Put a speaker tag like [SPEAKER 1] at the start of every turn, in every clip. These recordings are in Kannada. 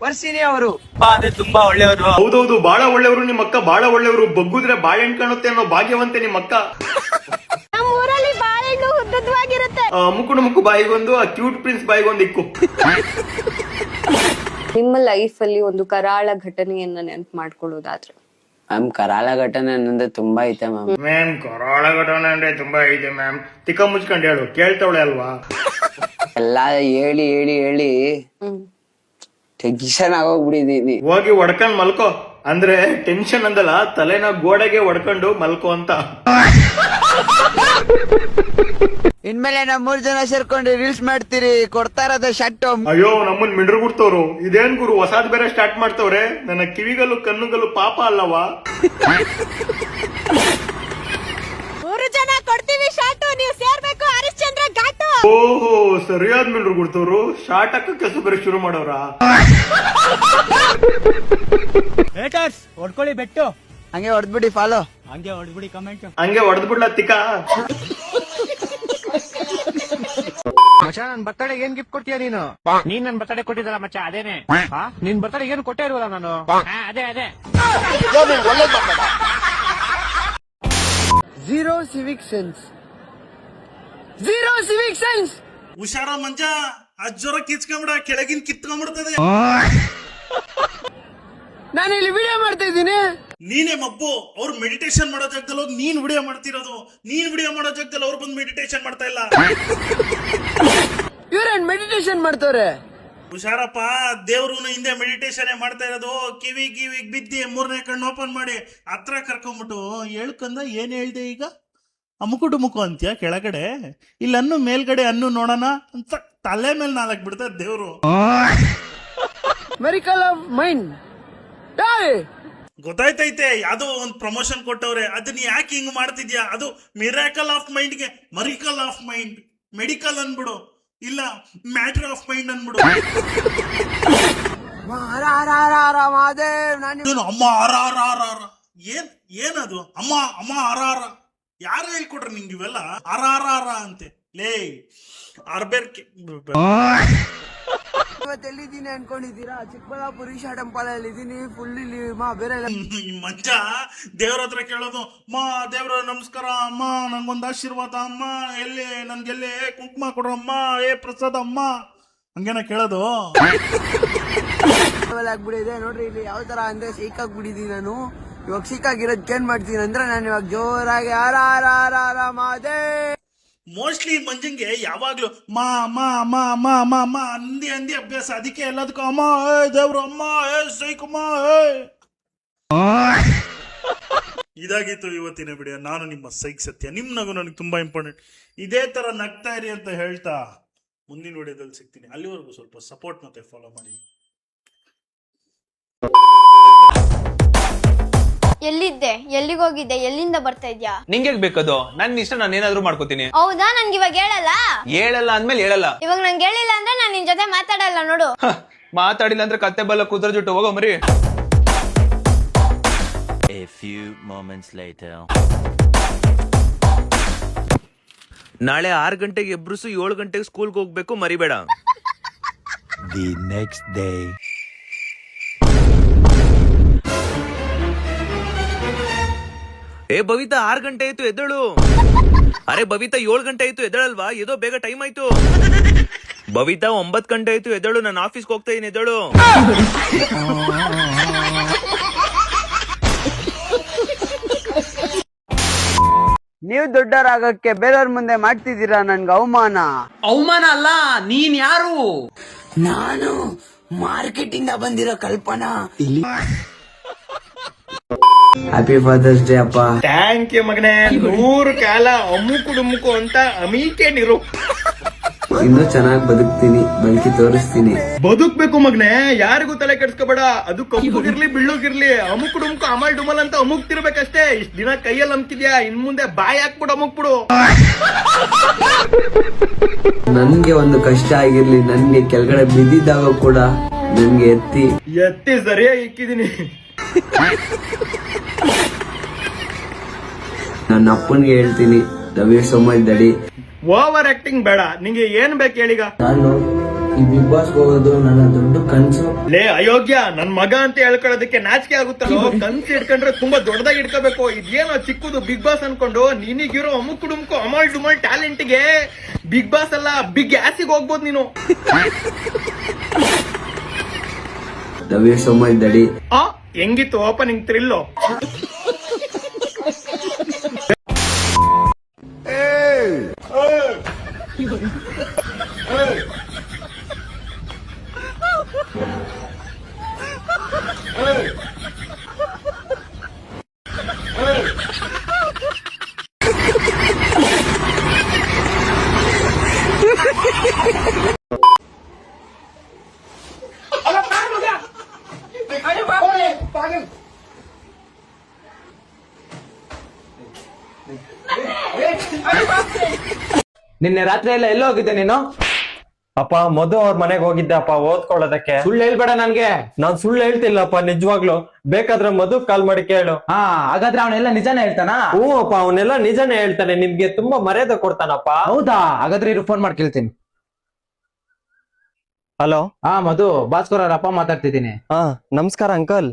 [SPEAKER 1] ವರ್ಷಿನಿ ಅವರು
[SPEAKER 2] ಅದೇ ತುಂಬಾ ಒಳ್ಳೆಯವರು.
[SPEAKER 3] ಹೌದೌದು, ಬಹಳ ಒಳ್ಳೆಯವರು ನಿಮ್ಮ ಅಕ್ಕ, ಬಹಳ ಒಳ್ಳೆಯವರು. ಬಗ್ಗುದ್ರೆ ಬಾಳೆಹಣ್ಣು ಕಾಣುತ್ತೆ ಅನ್ನೋ ಭಾಗ್ಯವಂತೆ ನಿಮ್ಮ ಅಕ್ಕ.
[SPEAKER 4] ನಮ್ಮೂರಲ್ಲಿ ಬಾಳೆಹಣ್ಣು ಉದ್ದವಾಗಿರುತ್ತೆ.
[SPEAKER 3] ಮುಕ್ಕುಡು ಮುಕ್ಕು ಬಾಯಿಗೊಂದು, ಆ ಕ್ಯೂಟ್ ಪ್ರಿನ್ಸ್ ಬಾಯಿಗೊಂದು ಇಕ್ಕು.
[SPEAKER 5] ನಿಮ್ಮ ಲೈಫ್ ಅಲ್ಲಿ ಒಂದು ಕರಾಳ ಘಟನೆಯನ್ನ ನೆನಪು ಮಾಡ್ಕೊಳ್ಳೋದಾದ್ರೆ?
[SPEAKER 1] ಮ್ಯಾಮ್, ಕರಾಳ ಘಟನೆ ಅಂದ್ರೆ ತುಂಬಾ ಐತೆ ಮ್ಯಾಮ್.
[SPEAKER 3] ಮ್ಯಾಮ್, ಕರಾಳ ಘಟನೆ ಅಂದ್ರೆ ತುಂಬಾ ಇದೆ ಮ್ಯಾಮ್. ತಿಕ್ಕ ಮುಚ್ಕೊಂಡು ಹೇಳು, ಕೇಳ್ತಾವಳೆ ಅಲ್ವಾ?
[SPEAKER 1] ಎಲ್ಲಾ ಹೇಳಿ ಹೇಳಿ ಹೇಳಿ ಟೆನ್ಷನ್ ಆಗೋಗ್ಬಿಟ್ಟಿದೀನಿ.
[SPEAKER 3] ಹೋಗಿ ಹೊಡ್ಕೊಂಡ್ ಮಲ್ಕೋ. ಅಂದ್ರೆ ಟೆನ್ಷನ್ ಅಂದಲ್ಲ, ತಲೆನ ಗೋಡೆಗೆ ಹೊಡ್ಕೊಂಡು ಮಲ್ಕೋ ಅಂತ.
[SPEAKER 2] ಇನ್ಮೇಲೆ ನಾವ್ 3 ಜನ ಸೇರ್ಕೊಂಡು ರೀಲ್ಸ್ ಮಾಡ್ತೀರಿ. ಕೊಡ್ತಾ ಇರೋದ ಶರ್ಟ್.
[SPEAKER 3] ಅಯ್ಯೋ, ನಮ್ಮನ್ ಮಿಂಡ್ರು ಗುಡ್ತವ್ರು. ಇದೇನ್ ಗುರು, ಹೊಸಾದ್ ಬೇರೆ ಸ್ಟಾರ್ಟ್ ಮಾಡ್ತವ್ರೆ. ನನ್ನ ಕಿವಿಗಲ್ಲು ಕಣ್ಣುಗಲ್ಲು ಪಾಪ ಅಲ್ಲವಾ?
[SPEAKER 4] 3 ಜನ ಕೊಡ್ತೀವಿ ಶಾರ್ಟ್, ನೀವು ಸೇರ್ಬೇಕು ಹರಿಶ್ಚಂದ್ರ ಘಾಟ್.
[SPEAKER 3] ಓಹೋ, ಸರಿಯಾದ ಮಿಂಡ್ರು ಗುಡ್ತವ್ರು. ಶಾರ್ಟ್ ಹಾಕ ಕೆಲಸ ಬೇರೆ ಶುರು ಮಾಡವ್ರ.
[SPEAKER 2] ಹೊಡ್ಕೊಳ್ಳಿ ಬೆಟ್ಟು. ಹಂಗೆ ಹೊಡೆದ್ಬಿಡಿ ಫಾಲೋ. ಹಂಗೆ ಹೊಡೆದ್ಬಿಡಿ ಕಮೆಂಟ್.
[SPEAKER 3] ಹಂಗೆ ಹೊಡೆದ್ಬಿಡ್ಲ ತಿಕ್ಕ.
[SPEAKER 6] ಮಚ, ನನ್ ಬರ್ತಡೆ ಏನ್ ಗಿಫ್ಟ್ ಕೊಡ್ತೀಯ ನೀನು? ನೀನ್ ನನ್ ಬರ್ತಡೆ ಕೊಟ್ಟಿದ್ದಲ್ಲ ಮಚ್ಚ, ಅದೇನೆ. ನಿನ್ ಬರ್ತಡೆ ಏನು ಕೊಟ್ಟೇ ಇಲ್ವಲ್ಲ ನಾನು? ಅದೇ
[SPEAKER 2] zero civic sense. Zero civic sense.
[SPEAKER 7] ಹುಷಾರ ಮಂಜ, ಅಜ್ಜೋರ ಕಿಚ್ಕೊಂಬಿಡ, ಕೆಳಗಿನ ಕಿತ್ಕೊಂಡ್ಬಿಡ್ತದೆ.
[SPEAKER 2] ನಾನು ಇಲ್ಲಿ ವಿಡಿಯೋ ಮಾಡ್ತಾ ಇದ್ದೀನಿ.
[SPEAKER 7] ನೀನೇ ಮಬ್ಬು. ಅವ್ರು ಮೆಡಿಟೇಷನ್ ಮಾಡೋ ಜಾಗದಲ್ಲಿ ಹೋಗಿ ನೀನ್ ವಿಡಿಯೋ ಮಾಡ್ತಿರೋದು. ನೀನ್ ವಿಡಿಯೋ ಮಾಡೋ ಜಾಗದಲ್ಲಿ ಅವ್ರು ಬಂದು ಮೆಡಿಟೇಷನ್ ಮಾಡ್ತಾ ಇಲ್ಲ.
[SPEAKER 2] ಇವ್ರೇನ್ ಮೆಡಿಟೇಷನ್ ಮಾಡ್ತವ್ರೆ?
[SPEAKER 7] ಹುಷಾರಪ್ಪ, ದೇವ್ರು ಹಿಂದೆ ಮೆಡಿಟೇಷನ್ ಮಾಡ್ತಾ ಇರೋದು. ಕಿವಿಗ್ ಬಿದ್ದಿ 3ನೇ ಕಣ್ಣು ಓಪನ್ ಮಾಡಿ ಹತ್ರ ಕರ್ಕೊಂಡ್ಬಿಟ್ಟು ಹೇಳ್ಕಂದ. ಏನ್ ಹೇಳ್ದೆ ಈಗ? ಅಮುಕು ಡುಮುಕು ಅಂತ್ಯ ಕೆಳಗಡೆ, ಇಲ್ಲ ಅನ್ನು ಮೇಲ್ಗಡೆ ಅನ್ನು ನೋಡೋಣ ಅಂತ ತಲೆ ಮೇಲೆ 4 ಬಿಡ್ತಾರೆ ದೇವ್ರು.
[SPEAKER 2] ಮೆರಿಕಲ್ ಆಫ್ ಮೈಂಡ್.
[SPEAKER 7] ಗೊತ್ತಾಯ್ತೈತೆ, ಯಾವ್ದೋ ಒಂದು ಪ್ರಮೋಷನ್ ಕೊಟ್ಟವ್ರೆ. ಅದನ್ನ ಯಾಕೆ ಹಿಂಗ್ ಮಾಡ್ತಿದ್ಯಾ? ಅದು ಮಿರಾಕಲ್ ಆಫ್ ಮೈಂಡ್ಗೆ ಮರಿಕಲ್ ಆಫ್ ಮೈಂಡ್, ಮೆಡಿಕಲ್ ಅನ್ಬಿಡು, ಇಲ್ಲ ಮ್ಯಾಟರ್ ಆಫ್ ಮೈಂಡ್ ಅನ್ಬಿಡು. ಅಮ್ಮ ಆರ ಏನದು? ಅಮ್ಮ ಆರ ಯಾರು ಹೇಳ್ಕೊಟ್ರಿ ನಿಂಗೆ ಇವೆಲ್ಲ? ಆರ ಅಂತೆ ಲೇ ಆರ್ಬೇರ್ಕೆ.
[SPEAKER 2] ಎಲ್ಲಿದ್ದೀನಿ ಅನ್ಕೊಂಡಿದ್ದೀರಾ? ಚಿಕ್ಕಬಳ್ಳಾಪುರ ಈಶಾ ಟೆಂಪಲ್ ಅಲ್ಲಿ ಇದೀನಿ. ಫುಲ್ ಇಲ್ಲಿ ಬೇರೆ
[SPEAKER 7] ಮಂಜ ದೇವ್ರ ಹತ್ರ ಕೇಳೋದು, ಅಮ್ಮ ದೇವ್ರ ನಮಸ್ಕಾರ ಅಮ್ಮ, ನಂಗೊಂದು ಆಶೀರ್ವಾದ ಅಮ್ಮ, ನನ್ಗೆಲ್ಲಿ ಕುಂಕುಮ ಕೊಡ್ರಮ್ಮ, ಪ್ರಸಾದ ಅಮ್ಮ, ಹಂಗೇನ ಕೇಳೋದು?
[SPEAKER 2] ಆಗ್ಬಿಡಿದೆ ನೋಡ್ರಿ. ಇಲ್ಲಿ ಯಾವ ತರ ಅಂದ್ರೆ ಸಿಕ್ಕಾಗ್ಬಿಟ್ಟಿದೀನಿ ನಾನು. ಇವಾಗ ಸಿಕ್ಕಾಗಿರೋದಕ್ಕೆ ಏನ್ ಮಾಡ್ತೀನಿ ಅಂದ್ರೆ, ನಾನು ಇವಾಗ ಜೋರಾಗಿ ಮಾದೇ.
[SPEAKER 7] ಮೋಸ್ಟ್ಲಿ ಮಂಜಂಗೆ ಯಾವಾಗ್ಲೂ ಮಾ ಮಾ ಮಾ ಮಾ ಮಾ ಮಾ ಅಂದಿ ಅಭ್ಯಾಸ. ಅದಕ್ಕೆ ಎಲ್ಲದಕ್ಕೂ ಅಮ್ಮ ದೇವ್ರು, ಅಮ್ಮ ಸೈಕಮ್ಮ. ಇದಾಗಿತ್ತು ಇವತ್ತಿನ ವಿಡಿಯೋ. ನಾನು ನಿಮ್ಮ ಸೈಕ್ ಸತ್ಯ. ನಿಮ್ ನಗು ನನಗೆ ತುಂಬಾ ಇಂಪಾರ್ಟೆಂಟ್. ಇದೇ ತರ ನಗ್ತಾ ಇರಿ ಅಂತ ಹೇಳ್ತಾ ಮುಂದಿನ ವಿಡಿಯೋದಲ್ಲಿ ಸಿಗ್ತೀನಿ. ಅಲ್ಲಿವರೆಗೂ ಸ್ವಲ್ಪ ಸಪೋರ್ಟ್ ಮತ್ತೆ ಫಾಲೋ ಮಾಡಿ.
[SPEAKER 4] ಎಲ್ಲಿದ್ದೆ? ಎಲ್ಲಿಗೆ ಹೋಗಿದ್ದೆ? ಎಲ್ಲಿಂದ ಬರ್ತಾ ಇದ್ಯಾ?
[SPEAKER 8] ನಿಂಗೆ ಬೇಕದು? ನನ್ ಇಷ್ಟ, ನಾನು ಏನಾದ್ರೂ ಮಾಡ್ಕೋತೀನಿ.
[SPEAKER 4] ಹೌದಾ? ನನ್ಗೆ ಇವಾಗ ಹೇಳಲ್ಲ
[SPEAKER 8] ಅಂದ್ಮೇಲೆ ಹೇಳಲ್ಲ.
[SPEAKER 4] ಇವಾಗ ನಂಗೆ ಹೇಳಿಲ್ಲ ಅಂದ್ರೆ ನಾನು ನಿನ್ ಜೊತೆ ಮಾತಾಡಲ್ಲ ನೋಡು.
[SPEAKER 8] ಮಾತಾಡಿಲ್ಲ ಅಂದ್ರೆ ಕತ್ತೆ ಬಲ್ಲ ಕುದ್ರ ಜುಟ್ಟು ಹೋಗೋ ಮರಿ.
[SPEAKER 9] A few moments later.
[SPEAKER 8] ನಾಳೆ 6 ಗಂಟೆಗೆ ಎಬ್ರುಸು, 7 ಗಂಟೆಗೆ ಸ್ಕೂಲ್ಗೆ ಹೋಗ್ಬೇಕು, ಮರಿಬೇಡ.
[SPEAKER 9] The next day.
[SPEAKER 8] ಬವಿತಾ 6 ಗಂಟೆ ಆಯ್ತು ಎದ್ದೇಳು. ಅರೆ ಬವಿತಾ 7 ಗಂಟೆ ಆಯ್ತು ಎದ್ದೇಳಲ್ವಾ? ಏದೋ ಬೇಗ ಟೈಮ್ ಆಯ್ತು. ಬವಿತಾ 9 ಗಂಟೆ ಆಯ್ತು ಎದ್ದೇಳು, ನಾನು ಆಫೀಸ್ಗೆ ಹೋಗ್ತಾ ಇದೀನಿ ಎದ್ದೇಳು.
[SPEAKER 2] ನೀವು ದೊಡ್ಡವರಾಗಕ್ಕೆ ಬೇರೆಯವ್ರ ಮುಂದೆ ಮಾಡ್ತಿದ್ದೀರಾ ನನ್ಗೆ ಅವಮಾನ.
[SPEAKER 1] ಅವಮಾನ ಅಲ್ಲ, ನೀನ್ ಯಾರು?
[SPEAKER 2] ನಾನು ಮಾರ್ಕೆಟ್ ಇಂದ ಬಂದಿರೋ ಕಲ್ಪನಾ. ಹ್ಯಾಪಿ ಫಾದರ್ಸ್ ಡೇ ಅಪ್ಪ.
[SPEAKER 3] ಥ್ಯಾಂಕ್ ಯು ಮಗನೇ. 100 ಕಾಲ ಅಮ್ಮುಕು ಡುಮ್ಮುಕು ಅಂತ ಅಮೀಕೇನಿರು.
[SPEAKER 1] ಇನ್ನು ಚೆನ್ನಾಗಿ ಬದುಕ್ತೀನಿ, ಬದುಕಿ ತೋರಿಸ್ತೀನಿ.
[SPEAKER 3] ಬದುಕ್ಬೇಕು ಮಗನೇ, ಯಾರಿಗೂ ತಲೆ ಕೆಡ್ಸ್ಕೋಬೇಡ. ಅದು ಕಪ್ಪುಗಿರ್ಲಿ ಬಿಳ್ಳೋಗಿರ್ಲಿ, ಅಮುಕ್ ಡುಮ್ಕು ಅಮಲ್ ಡುಮಲ್ ಅಂತ ಅಮುಕ್ತಿರ್ಬೇಕಷ್ಟೇ. ಇಷ್ಟ ದಿನ ಕೈಯಲ್ಲಿ ಅಮ್ಕಿದ್ಯಾ, ಇನ್ ಮುಂದೆ ಬಾಯಿ ಹಾಕ್ಬಿಡು ಅಮುಕ್ಬಿಡು.
[SPEAKER 1] ನನ್ಗೆ ಒಂದು ಕಷ್ಟ ಆಗಿರ್ಲಿ, ನನ್ಗೆ ಕೆಳಗಡೆ ಬಿದ್ದಿದ್ದಾಗ ಕೂಡ ನನ್ಗೆ ಎತ್ತಿ
[SPEAKER 3] ಸರಿಯಾಗಿ ಇಕ್ಕಿದೀನಿ.
[SPEAKER 1] ನನ್ನ ಅಪ್ಪನ್ಗೆ ಹೇಳ್ತೀನಿ, love you so much daddy.
[SPEAKER 3] Over acting ಬೇಡ. ನಿಂಗೆ ಏನ್ ಬೇಕು ಹೇಳೀಗ?
[SPEAKER 1] ನಾನು ಈ ಬಿಗ್ ಬಾಸ್ ಹೋಗೋದು ನನ್ನ ದೊಡ್ಡ ಕನ್ಸು.
[SPEAKER 3] ಲೇ ಅಯೋಗ್ಯ, ನನ್ ಮಗ ಅಂತ ಹೇಳ್ಕೊಳ್ಳೋದಕ್ಕೆ ನಾಚಿಕೆ ಆಗುತ್ತಲ್ಲೋ. ಕನ್ಸು ಇಟ್ಕೊಂಡ್ರೆ ತುಂಬಾ ದೊಡ್ಡದಾಗಿ ಇಟ್ಕೋಬೇಕು. ಇದೇನೋ ಚಿಕ್ಕದು ಬಿಗ್ ಬಾಸ್ ಅನ್ಕೊಂಡು ನಿನಗಿರೋ ಅಮುಕ್ ಡುಮ್ಕು ಅಮಲ್ ಡುಮಲ್ ಟ್ಯಾಲೆಂಟ್ಗೆ ಬಿಗ್ ಬಾಸ್ ಅಲ್ಲ ಬಿಗ್ ಆಸಿಗೆ ಹೋಗ್ಬೋದು ನೀನು.
[SPEAKER 1] Love you so much daddy.
[SPEAKER 3] ಹೆಂಗಿತ್ತು ಓಪನಿಂಗ್ ಥ್ರಿಲ್ಲು?
[SPEAKER 6] ನಿನ್ನೆ ರಾತ್ರಿ ಎಲ್ಲ ಎಲ್ಲೋ ಹೋಗಿದ್ದೆ ನೀನು?
[SPEAKER 10] ಅಪ್ಪ ಮಧು ಅವ್ರ ಮನೆಗೆ ಹೋಗಿದ್ದೆಪ್ಪ ಓದ್ಕೊಳ್ಳೋದಕ್ಕೆ.
[SPEAKER 6] ಸುಳ್ಳು ಹೇಳ್ಬೇಡ ನನ್ಗೆ.
[SPEAKER 10] ನಾನ್ ಸುಳ್ಳು ಹೇಳ್ತಿಲ್ಲಪ್ಪ, ನಿಜವಾಗ್ಲು. ಬೇಕಾದ್ರೆ ಮಧು ಕಾಲ್ ಮಾಡಿ ಕೇಳು.
[SPEAKER 6] ಹಾಗಾದ್ರೆ ಅವನೆಲ್ಲ ನಿಜಾನೇ ಹೇಳ್ತಾನಾ?
[SPEAKER 10] ಹ್ಞೂ ಅಪ್ಪ, ಅವನೆಲ್ಲ ನಿಜಾನೇ ಹೇಳ್ತಾನೆ. ನಿಮ್ಗೆ ತುಂಬಾ ಮರ್ಯಾದೆ ಕೊಡ್ತಾನಪ್ಪ.
[SPEAKER 6] ಹೌದಾ? ಹಾಗಾದ್ರೆ ಇರು, ಫೋನ್ ಮಾಡಿ ಕೇಳ್ತೀನಿ.
[SPEAKER 10] ಹಲೋ.
[SPEAKER 6] ಮಧು, ಭಾಸ್ಕರ್ ಅವ್ರ ಅಪ್ಪ ಮಾತಾಡ್ತಿದ್ದೀನಿ.
[SPEAKER 10] ನಮಸ್ಕಾರ ಅಂಕಲ್.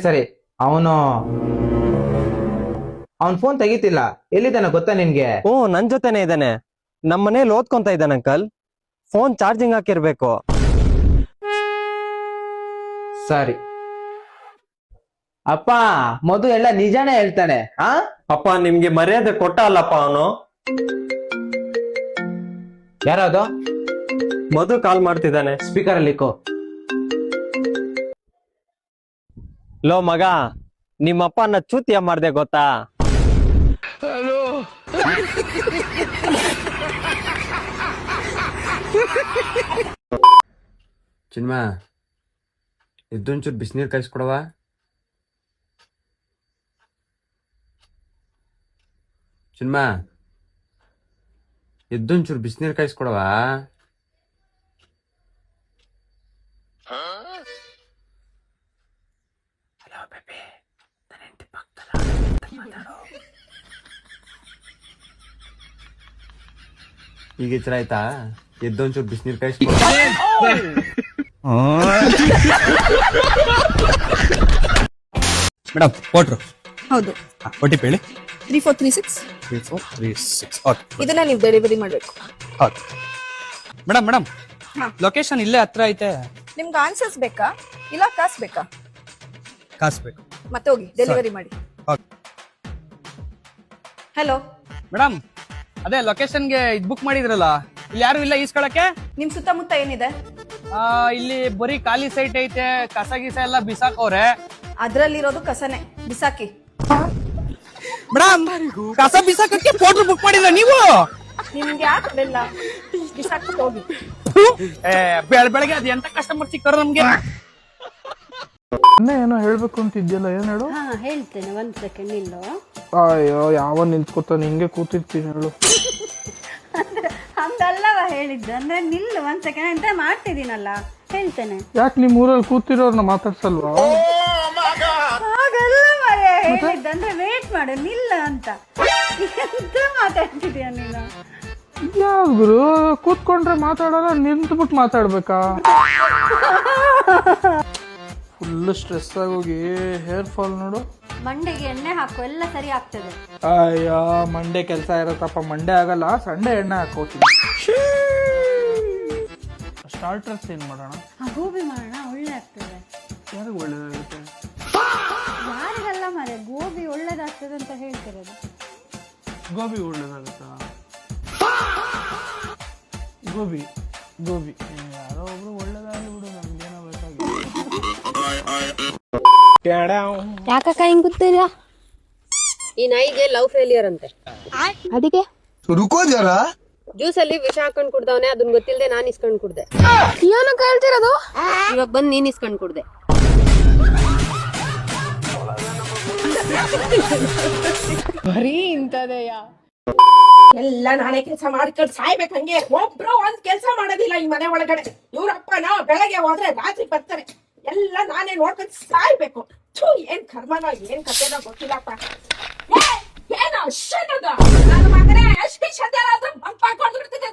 [SPEAKER 6] ಸರಿ ಅವನು ಫೋನ್ ತೆಗಿತಿಲ್ಲ. ಎಲ್ಲಿದ್ದಾನೆ ಗೊತ್ತಾ ನಿನ್ಗೆ?
[SPEAKER 10] ನನ್ ಜೊತೆನೆ ಇದ್ದಾನೆ. ನಮ್ ಮನೇಲಿ ಓದ್ಕೊಂತ ಇದ್ದಾನೆ ಅಂಕಲ್. Phone charging ಹಾಕಿರ್ಬೇಕು.
[SPEAKER 6] ಸರಿ ಅಪ್ಪ, ಮಧು ಎಲ್ಲ ನಿಜಾನೇ ಹೇಳ್ತಾನೆ.
[SPEAKER 10] ಅಪ್ಪ ನಿಮ್ಗೆ ಮರ್ಯಾದೆ ಕೊಟ್ಟ ಅಲ್ಲಪ್ಪ ಅವನು.
[SPEAKER 6] ಯಾರದು?
[SPEAKER 10] ಮಧು ಕಾಲ್ ಮಾಡ್ತಿದ್ದಾನೆ.
[SPEAKER 6] ಸ್ಪೀಕರ್ ಅಲ್ಲಿ ಇಕ್ಕೋ.
[SPEAKER 10] ಲೋ ಮಗ, ನಿಮ್ಮಪ್ಪನ ಚೂತಿಯ ಮಾಡ್ದೆ ಗೊತ್ತಾ?
[SPEAKER 1] ಚಿನ್ಮ, ಇದ್ದೊಂಚೂರು ಬಿಸಿನೀರು ಕಾಯಿಸ್ಕೊಡವಾ? ಚಿನ್ಮ, ಇದ್ದೊಂಚೂರು ಬಿಸಿನೀರು ಕಾಯಿಸ್ಕೊಡವಾ? ಈಗ ಎಚ್ಚರ ಆಯ್ತಾ? ಎದ್ದೊಂಚೂರು ಬಿಸಿನೀರು ಕಾಯಿಸ್ಕೊಡ.
[SPEAKER 11] ಮೇಡಮ್ ಕೊಟ್ರು.
[SPEAKER 4] ಹೌದು.
[SPEAKER 11] OTP ಹೇಳಿ.
[SPEAKER 4] 3436.
[SPEAKER 11] 3436. ಓಕೆ.
[SPEAKER 4] ಇದನ್ನ ನೀವು ಡೆಲಿವರಿ ಮಾಡ್ಬೇಕು.
[SPEAKER 11] ಓಕೆ ಮೇಡಮ್ ಲೊಕೇಶನ್ ಇಲ್ಲೇ ಹತ್ರ ಐತೆ.
[SPEAKER 4] ನಿಮ್ಗೆ ಆನ್ಸರ್ಸ್ ಬೇಕಾ ಇಲ್ಲ ಕಾಸು ಬೇಕಾ?
[SPEAKER 11] ಕಾಸು ಬೇಕು.
[SPEAKER 4] ಮತ್ತೆ ಹೋಗಿ ಡೆಲಿವರಿ ಮಾಡಿ. ಹಲೋ
[SPEAKER 11] ಮೇಡಮ್, ಅದೇ ಲೊಕೇಶನ್ಗೆ ಇದು ಬುಕ್ ಮಾಡಿದ್ರಲ್ಲ, ಇಲ್ಲಿ ಯಾರು ಇಲ್ಲ ಈಸ್ಕೊಳಕ್ಕೆ?
[SPEAKER 4] ನಿಮ್ ಸುತ್ತಮುತ್ತ ಏನಿದೆ?
[SPEAKER 11] ಇಲ್ಲಿ ಬರೀ ಖಾಲಿ ಸೈಟ್ ಐತೆ. ಕಸ ಗೀಸ ಎಲ್ಲ ಬಿಸಾಕವ್ರೆ.
[SPEAKER 4] ಅದ್ರಲ್ಲಿರೋದು ಕಸನೆ, ಬಿಸಾಕಿ.
[SPEAKER 11] ಮೇಡಮ್, ಕಸ ಬಿಸಾಕಕ್ಕೆ ಪೋಟ್ರು ಬುಕ್ ಮಾಡಿದ್ರ ನೀವು?
[SPEAKER 4] ನಿಮ್ಗೆ ಯಾಕೆ ಬೆಲ್ಲ? ಬಿಸಾಕಿ ಹೋಗಿ.
[SPEAKER 11] ಬೆಳಗ್ಗೆ ಅದ್ ಎಂತ ಕಸ್ಟಮರ್ ಸಿಕ್ಕಾರ ನಮ್ಗೆ.
[SPEAKER 3] ಏನೋ ಹೇಳ್ಬೇಕು ಅಂತಿದ್ಯಲ್ಲ, ಏನ್ ಹೇಳು?
[SPEAKER 5] ಹೇಳ್ತೇನೆ, 1 ಸೆಕೆಂಡ್ ನಿಲ್ಲು.
[SPEAKER 3] ಅಯ್ಯೋ, ಯಾವ ನಿಂತ್ಕೊತಾನೆ, ಹಿಂಗೆ ಕೂತಿರ್ತೀನಿ, ಹೇಳು.
[SPEAKER 5] ಹಂಗಲ್ಲವ ಹೇಳಿದ್ದು, ಅಂದ್ರೆ ನಿಲ್ಲು 1 ಸೆಕೆಂಡ್ ಅಂತ ಮಾಡ್ತಿದ್ದೀನಲ್ಲ, ಹೇಳ್ತೇನೆ.
[SPEAKER 3] ಯಾಕೆ ನಿಮ್ ಊರಲ್ಲಿ ಕೂತಿರೋರ್ನ ಮಾತಾಡ್ಸಲ್ವಾ?
[SPEAKER 5] ಹಾಗಲ್ಲ ಮರೆ ಹೇಳಿದ್ದು, ಅಂದ್ರೆ ವೇಟ್ ಮಾಡು, ನಿಲ್ಲ ಅಂತ. ಎಂತ ಮಾತಾಡ್ತಿದ್ಯಾ ನೀನು?
[SPEAKER 3] ಯಾವ್ದು ಕೂತ್ಕೊಂಡ್ರೆ ಮಾತಾಡೋಲ್ಲ, ನಿಂತ್ಬಿಟ್ಟು ಮಾತಾಡ್ಬೇಕಾ? ಫುಲ್ ಸ್ಟ್ರೆಸ್ ಆಗೋಗಿ ಹೇರ್ ಫಾಲ್ ನೋಡು.
[SPEAKER 5] ಮಂಡೆಗೆ ಎಣ್ಣೆ ಹಾಕು, ಎಲ್ಲ ಸರಿ ಆಗ್ತದೆ.
[SPEAKER 3] ಅಯ್ಯೋ, ಮಂಡೆ ಕೆಲಸ ಇರತ್ತಪ್ಪ. ಮಂಡೆ ಆಗಲ್ಲ, ಸಂಡೆ ಎಣ್ಣೆ ಹಾಕೋತೀನಿ. ಸ್ಟಾರ್ಟರ್ಸ್ ಏನ್ ಮಾಡೋಣ?
[SPEAKER 5] ಗೋಬಿ ಮಾಡೋಣ, ಒಳ್ಳೆ ಆಗ್ತದೆ.
[SPEAKER 3] ಯಾರಿಗೆ ಒಳ್ಳೇದಾಗುತ್ತೆ?
[SPEAKER 5] ಯಾರಿಗಲ್ಲ ಮರೆ, ಗೋಬಿ ಒಳ್ಳೇದಾಗ್ತದೆ ಅಂತ ಹೇಳ್ತಿರೋದು.
[SPEAKER 3] ಗೋಬಿ ಒಳ್ಳೇದಾಗುತ್ತಾ? ಗೋಬಿ ಯಾರೋ ಒಬ್ರು ಒಳ್ಳೇದಾಗಲಿ ಬಿಡು, ನಮ್ಗೇನೋ ಬೇಕಾಗಿಲ್ಲ.
[SPEAKER 5] ಯಾಕಕ್ಕ ಹಿಂಗ್ ಗೊತ್ತಿಲ್ಲ? ಈ ನಾಯಿಗೆ ಲವ್ ಫೇಲಿಯರ್ ಅಂತೆ. ಅದಕ್ಕೆ ಜ್ಯೂಸ್ ಅಲ್ಲಿ ವಿಷ ಹಾಕೊಂಡ್ ಕುಡ್ದವನೆ, ಅದನ್ನ ಗೊತ್ತಿಲ್ಲದೆ ನಾನ್ ಇಸ್ಕೊಂಡ್ ಕುಡ್ದೆ. ಏನಕ್ಕೆ ಹೇಳ್ತಿರೋದು? ಇವಾಗ ಬಂದ್ ನೀನ್ ಇಸ್ಕೊಂಡ್ ಕುಡ್ದೆ.
[SPEAKER 4] ಬರೀ ಇಂತದೆಯಾ?
[SPEAKER 12] ಎಲ್ಲ ನಾನೇ ಕೆಲಸ ಮಾಡ್ಕೊಂಡು ಸಾಯ್ಬೇಕು. ಹಂಗೆ ಒಬ್ರು ಒಂದ್ ಕೆಲಸ ಮಾಡೋದಿಲ್ಲ ಈ ಮನೆ ಒಳಗಡೆ. ಇವ್ರಪ್ಪನ ಬೆಳಗ್ಗೆ ಹೋದ್ರೆ ರಾತ್ರಿ ಬರ್ತಾರೆ. ಎಲ್ಲ ನಾನೇ ನೋಡ್ಕೊಂಡು ಸಾಯ್ಬೇಕು. ಏನ್ ಕರ್ಮನ, ಏನ್ ಕಥೆನೋ ಗೊತ್ತಿಲ್ಲಪ್ಪ. ಏನು ಅಷ್ಟೇನದ ನನ್ನ ಮಗನೇ, ಎಷ್ಟು ಚಂದ ಬಂಕ್ ಹಾಕೊಂಡ್ಬಿಡ್ತಿದ್ದೆ.